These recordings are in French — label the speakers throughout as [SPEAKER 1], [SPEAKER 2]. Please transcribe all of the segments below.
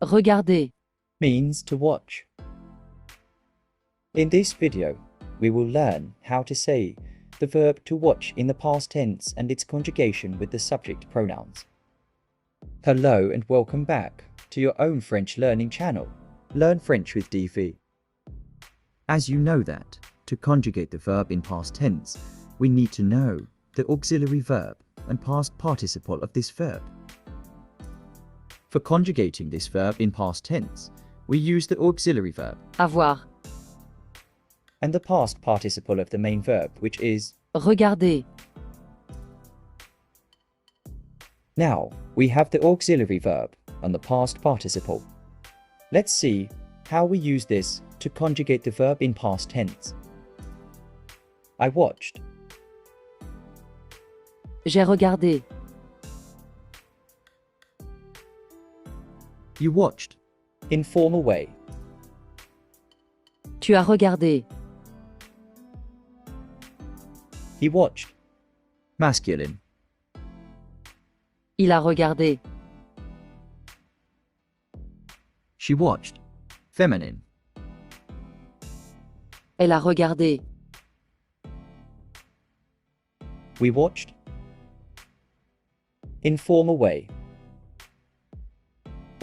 [SPEAKER 1] regarder,
[SPEAKER 2] means to watch. In this video, we will learn how to say the verb to watch in the past tense and its conjugation with the subject pronouns. Hello and welcome back to your own French learning channel, Learn French with Di.Vi. As you know that, to conjugate the verb in past tense, we need to know the auxiliary verb and past participle of this verb. For conjugating this verb in past tense, we use the auxiliary verb
[SPEAKER 1] avoir,
[SPEAKER 2] and the past participle of the main verb, which is
[SPEAKER 1] regarder.
[SPEAKER 2] Now, we have the auxiliary verb and the past participle. Let's see how we use this to conjugate the verb in past tense. I watched.
[SPEAKER 1] J'ai regardé.
[SPEAKER 2] You watched. Informal way.
[SPEAKER 1] Tu as regardé.
[SPEAKER 2] He watched. Masculine.
[SPEAKER 1] Il a regardé.
[SPEAKER 2] She watched. Feminine.
[SPEAKER 1] Elle a regardé.
[SPEAKER 2] We watched. Informal way.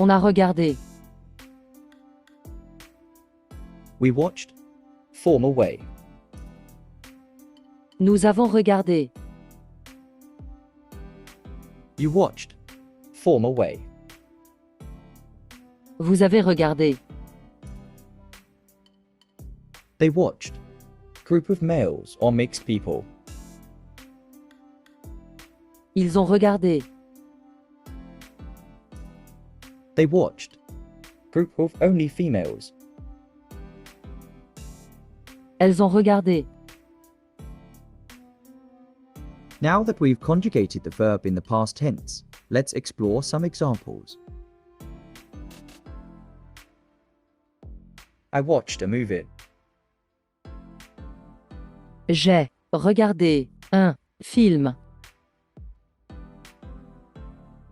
[SPEAKER 1] On a regardé.
[SPEAKER 2] We watched. Formal way.
[SPEAKER 1] Nous avons regardé.
[SPEAKER 2] You watched. Formal way.
[SPEAKER 1] Vous avez regardé.
[SPEAKER 2] They watched. Group of males or mixed people.
[SPEAKER 1] Ils ont regardé.
[SPEAKER 2] They watched. Group of only females.
[SPEAKER 1] Elles ont regardé.
[SPEAKER 2] Now that we've conjugated the verb in the past tense, let's explore some examples. I watched a movie.
[SPEAKER 1] J'ai regardé un film.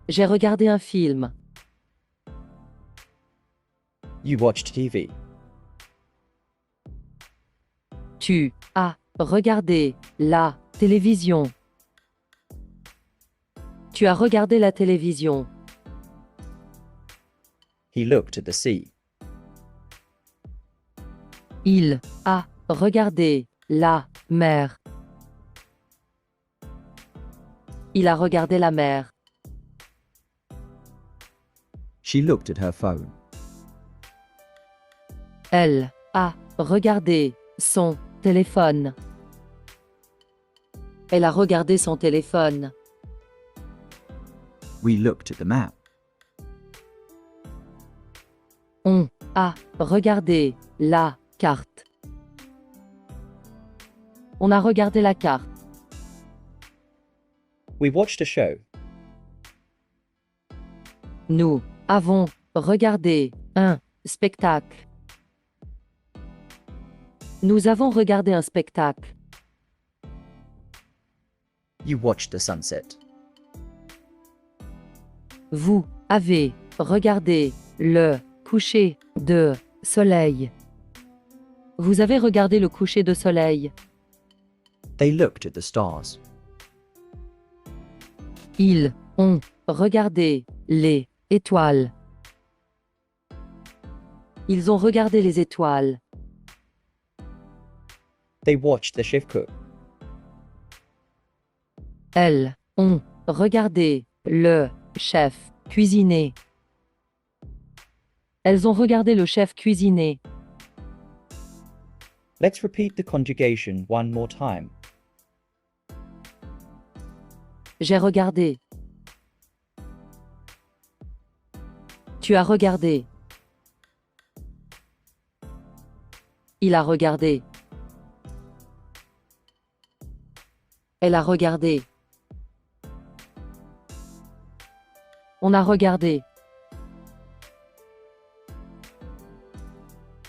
[SPEAKER 1] J'ai regardé un film.
[SPEAKER 2] You watched TV.
[SPEAKER 1] Tu as regardé la télévision. Tu as regardé la télévision.
[SPEAKER 2] He looked at the sea.
[SPEAKER 1] Il a regardé la mer. Il a regardé la mer.
[SPEAKER 2] She looked at her phone.
[SPEAKER 1] Elle a regardé son téléphone. Elle a regardé son téléphone.
[SPEAKER 2] We looked at the map.
[SPEAKER 1] On a regardé la carte. On a regardé la carte.
[SPEAKER 2] We watched a show.
[SPEAKER 1] Nous avons regardé un spectacle. Nous avons regardé un spectacle.
[SPEAKER 2] You watched the sunset.
[SPEAKER 1] Vous avez regardé le coucher de soleil. Vous avez regardé le coucher de soleil.
[SPEAKER 2] They looked at the stars.
[SPEAKER 1] Ils ont regardé les étoiles. Ils ont regardé les étoiles.
[SPEAKER 2] They watched the chef cook.
[SPEAKER 1] Elles ont regardé le chef cuisiner. Elles ont regardé le chef cuisiner.
[SPEAKER 2] Let's repeat the conjugation one more time.
[SPEAKER 1] J'ai regardé. Tu as regardé. Il a regardé. Elle a regardé. On a regardé.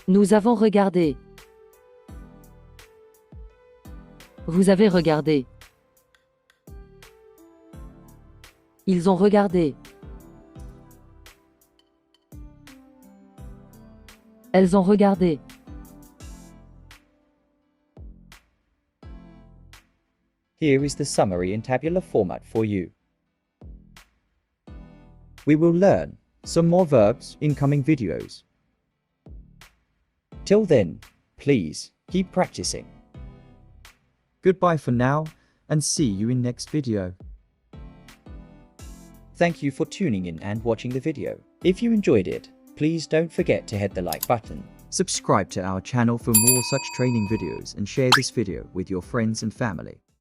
[SPEAKER 1] Nous avons regardé. Vous avez regardé. Ils ont regardé. Elles ont regardé.
[SPEAKER 2] Here is the summary in tabular format for you. We will learn some more verbs in coming videos. Till then, please keep practicing. Goodbye for now and see you in next video. Thank you for tuning in and watching the video. If you enjoyed it, please don't forget to hit the like button. Subscribe to our channel for more such training videos and share this video with your friends and family.